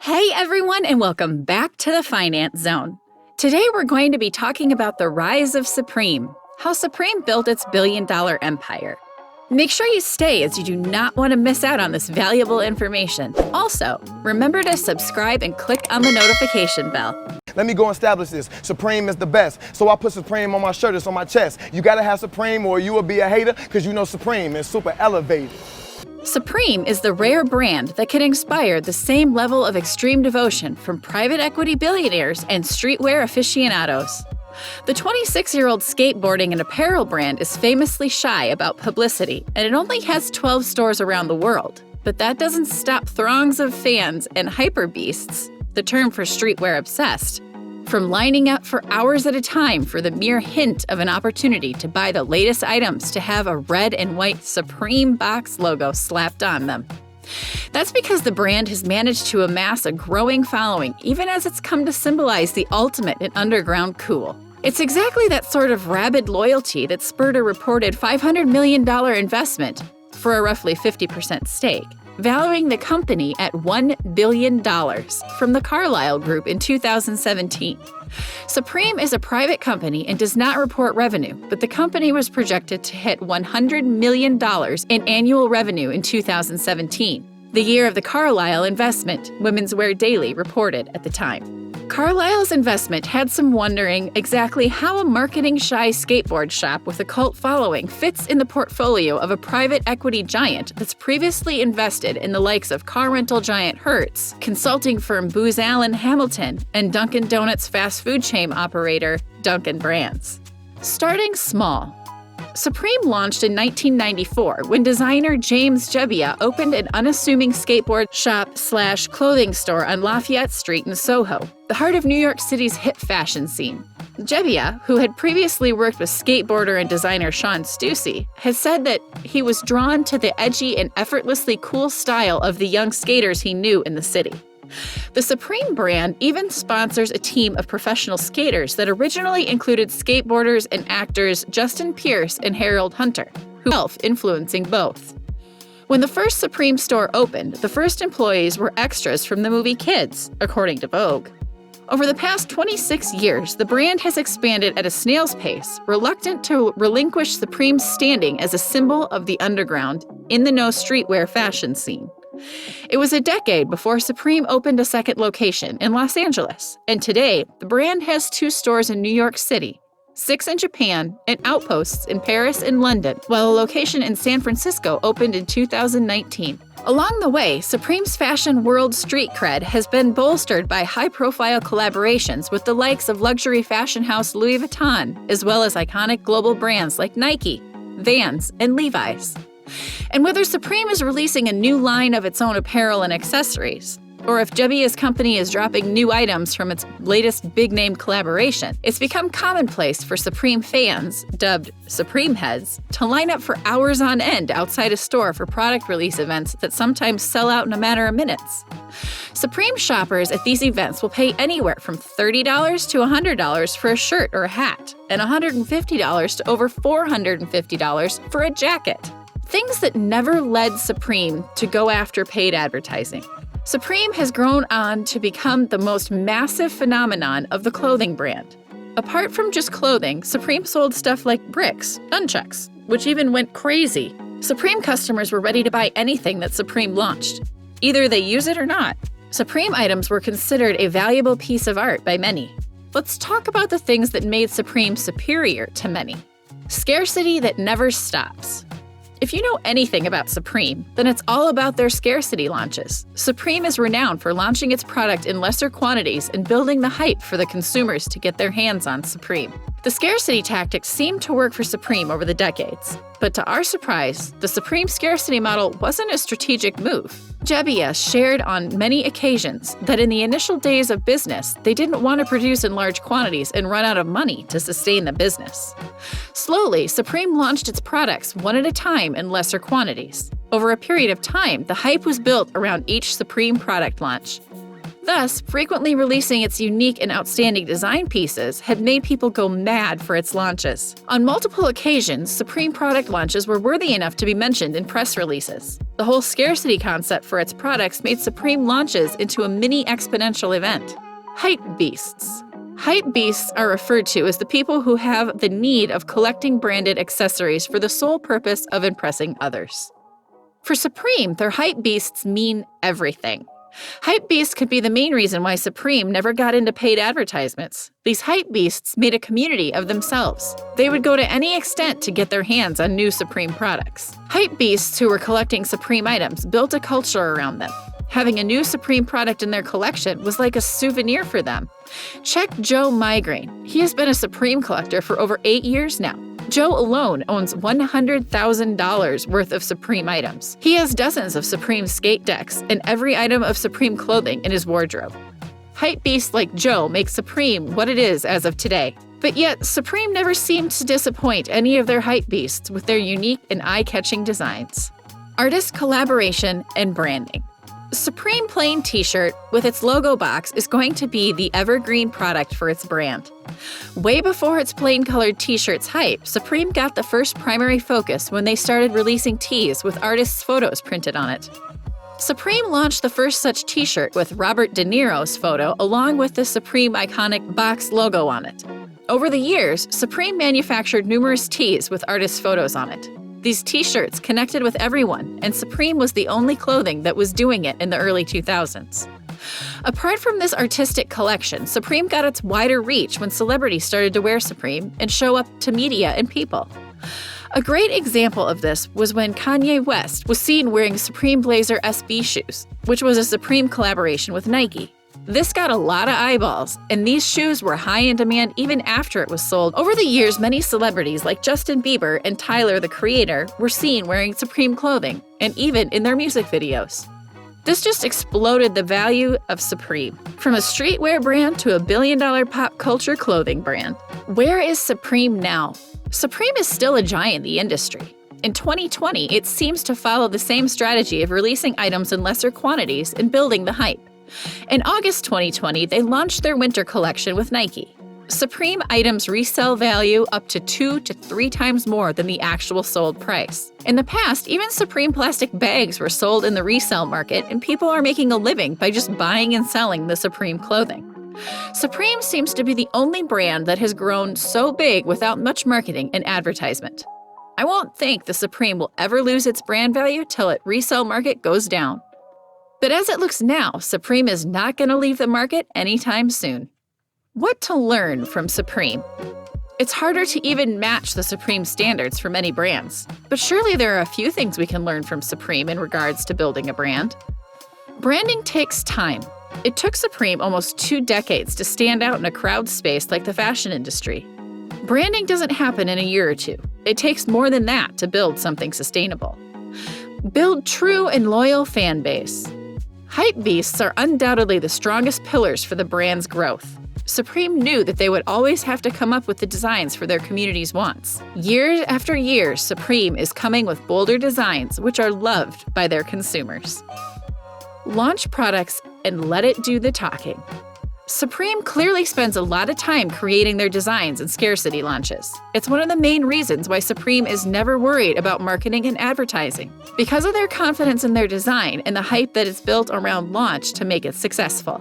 Hey everyone, and welcome back to the Finance Zone. Today we're going to be talking about the rise of Supreme, how Supreme built its billion-dollar empire. Make sure you stay as you do not want to miss out on this valuable information. Also, remember to subscribe and click on the notification bell. Let me go establish this. Supreme is the best. So I put Supreme on my shirt, it's on my chest. You gotta have Supreme or you will be a hater, because you know Supreme is super elevated. Supreme is the rare brand that can inspire the same level of extreme devotion from private equity billionaires and streetwear aficionados. The 26-year-old skateboarding and apparel brand is famously shy about publicity, and it only has 12 stores around the world. But that doesn't stop throngs of fans and Hypebeasts, the term for streetwear obsessed, from lining up for hours at a time for the mere hint of an opportunity to buy the latest items to have a red and white Supreme box logo slapped on them. That's because the brand has managed to amass a growing following, even as it's come to symbolize the ultimate in underground cool. It's exactly that sort of rabid loyalty that spurred a reported $500 million investment for a roughly 50% stake, valuing the company at $1 billion from the Carlyle Group in 2017. Supreme is a private company and does not report revenue, but the company was projected to hit $100 million in annual revenue in 2017, the year of the Carlyle investment, Women's Wear Daily reported at the time. Carlyle's investment had some wondering exactly how a marketing-shy skateboard shop with a cult following fits in the portfolio of a private equity giant that's previously invested in the likes of car rental giant Hertz, consulting firm Booz Allen Hamilton, and Dunkin' Donuts fast food chain operator Dunkin' Brands. Starting small. Supreme launched in 1994 when designer James Jebbia opened an unassuming skateboard shop/clothing store on Lafayette Street in Soho, the heart of New York City's hip fashion scene. Jebbia, who had previously worked with skateboarder and designer Sean Stussy, has said that he was drawn to the edgy and effortlessly cool style of the young skaters he knew in the city. The Supreme brand even sponsors a team of professional skaters that originally included skateboarders and actors Justin Pierce and Harold Hunter, who influencing both. When the first Supreme store opened, the first employees were extras from the movie Kids, according to Vogue. Over the past 26 years, the brand has expanded at a snail's pace, reluctant to relinquish Supreme's standing as a symbol of the underground, in-the-know streetwear fashion scene. It was a decade before Supreme opened a second location in Los Angeles, and today, the brand has 2 stores in New York City, 6 in Japan, and outposts in Paris and London, while a location in San Francisco opened in 2019. Along the way, Supreme's fashion world street cred has been bolstered by high-profile collaborations with the likes of luxury fashion house Louis Vuitton, as well as iconic global brands like Nike, Vans, and Levi's. And whether Supreme is releasing a new line of its own apparel and accessories, or if Jebbia's company is dropping new items from its latest big-name collaboration, it's become commonplace for Supreme fans, dubbed Supreme Heads, to line up for hours on end outside a store for product release events that sometimes sell out in a matter of minutes. Supreme shoppers at these events will pay anywhere from $30 to $100 for a shirt or a hat, and $150 to over $450 for a jacket. Things that never led Supreme to go after paid advertising. Supreme has grown on to become the most massive phenomenon of the clothing brand. Apart from just clothing, Supreme sold stuff like bricks, nunchucks, which even went crazy. Supreme customers were ready to buy anything that Supreme launched. Either they use it or not. Supreme items were considered a valuable piece of art by many. Let's talk about the things that made Supreme superior to many. Scarcity that never stops. If you know anything about Supreme, then it's all about their scarcity launches. Supreme is renowned for launching its product in lesser quantities and building the hype for the consumers to get their hands on Supreme. The scarcity tactics seemed to work for Supreme over the decades, but to our surprise, the Supreme scarcity model wasn't a strategic move. Jebbia shared on many occasions that in the initial days of business, they didn't want to produce in large quantities and run out of money to sustain the business. Slowly, Supreme launched its products one at a time in lesser quantities. Over a period of time, the hype was built around each Supreme product launch. Thus, frequently releasing its unique and outstanding design pieces had made people go mad for its launches. On multiple occasions, Supreme product launches were worthy enough to be mentioned in press releases. The whole scarcity concept for its products made Supreme launches into a mini exponential event. Hypebeasts. Hypebeasts are referred to as the people who have the need of collecting branded accessories for the sole purpose of impressing others. For Supreme, their Hypebeasts mean everything. Hypebeasts could be the main reason why Supreme never got into paid advertisements. These Hypebeasts made a community of themselves. They would go to any extent to get their hands on new Supreme products. Hypebeasts who were collecting Supreme items built a culture around them. Having a new Supreme product in their collection was like a souvenir for them. Check Joe Migraine. He has been a Supreme collector for over 8 years now. Joe alone owns $100,000 worth of Supreme items. He has dozens of Supreme skate decks and every item of Supreme clothing in his wardrobe. Hypebeasts like Joe make Supreme what it is as of today. But yet, Supreme never seemed to disappoint any of their Hypebeasts with their unique and eye-catching designs. Artist collaboration and branding. Supreme plain t-shirt with its logo box is going to be the evergreen product for its brand. Way before its plain colored t-shirt's hype, Supreme got the first primary focus when they started releasing tees with artists' photos printed on it. Supreme launched the first such t-shirt with Robert De Niro's photo along with the Supreme iconic box logo on it. Over the years, Supreme manufactured numerous tees with artists' photos on it. These t-shirts connected with everyone, and Supreme was the only clothing that was doing it in the early 2000s. Apart from this artistic collection, Supreme got its wider reach when celebrities started to wear Supreme and show up to media and people. A great example of this was when Kanye West was seen wearing Supreme Blazer SB shoes, which was a Supreme collaboration with Nike. This got a lot of eyeballs, and these shoes were high in demand even after it was sold. Over the years, many celebrities like Justin Bieber and Tyler, the Creator, were seen wearing Supreme clothing, and even in their music videos. This just exploded the value of Supreme, from a streetwear brand to a billion-dollar pop culture clothing brand. Where is Supreme now? Supreme is still a giant in the industry. In 2020, it seems to follow the same strategy of releasing items in lesser quantities and building the hype. In August 2020, they launched their winter collection with Nike. Supreme items resell value up to 2 to 3 times more than the actual sold price. In the past, even Supreme plastic bags were sold in the resale market, and people are making a living by just buying and selling the Supreme clothing. Supreme seems to be the only brand that has grown so big without much marketing and advertisement. I won't think the Supreme will ever lose its brand value till its resale market goes down. But as it looks now, Supreme is not going to leave the market anytime soon. What to learn from Supreme? It's harder to even match the Supreme standards for many brands, but surely there are a few things we can learn from Supreme in regards to building a brand. Branding takes time. It took Supreme almost 2 decades to stand out in a crowd space like the fashion industry. Branding doesn't happen in a year or 2. It takes more than that to build something sustainable. Build true and loyal fan base. Hypebeasts are undoubtedly the strongest pillars for the brand's growth. Supreme knew that they would always have to come up with the designs for their community's wants. Year after year, Supreme is coming with bolder designs which are loved by their consumers. Launch products and let it do the talking. Supreme clearly spends a lot of time creating their designs and scarcity launches. It's one of the main reasons why Supreme is never worried about marketing and advertising, because of their confidence in their design and the hype that is built around launch to make it successful.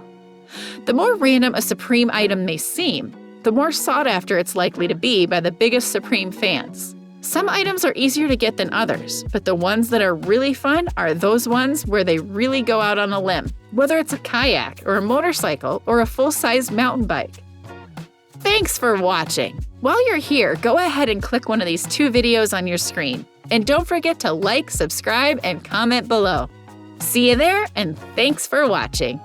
The more random a Supreme item may seem, the more sought after it's likely to be by the biggest Supreme fans. Some items are easier to get than others, but the ones that are really fun are those ones where they really go out on a limb, whether it's a kayak or a motorcycle or a full-size mountain bike. Thanks for watching! While you're here, go ahead and click one of these 2 videos on your screen. And don't forget to like, subscribe, and comment below. See you there, and thanks for watching!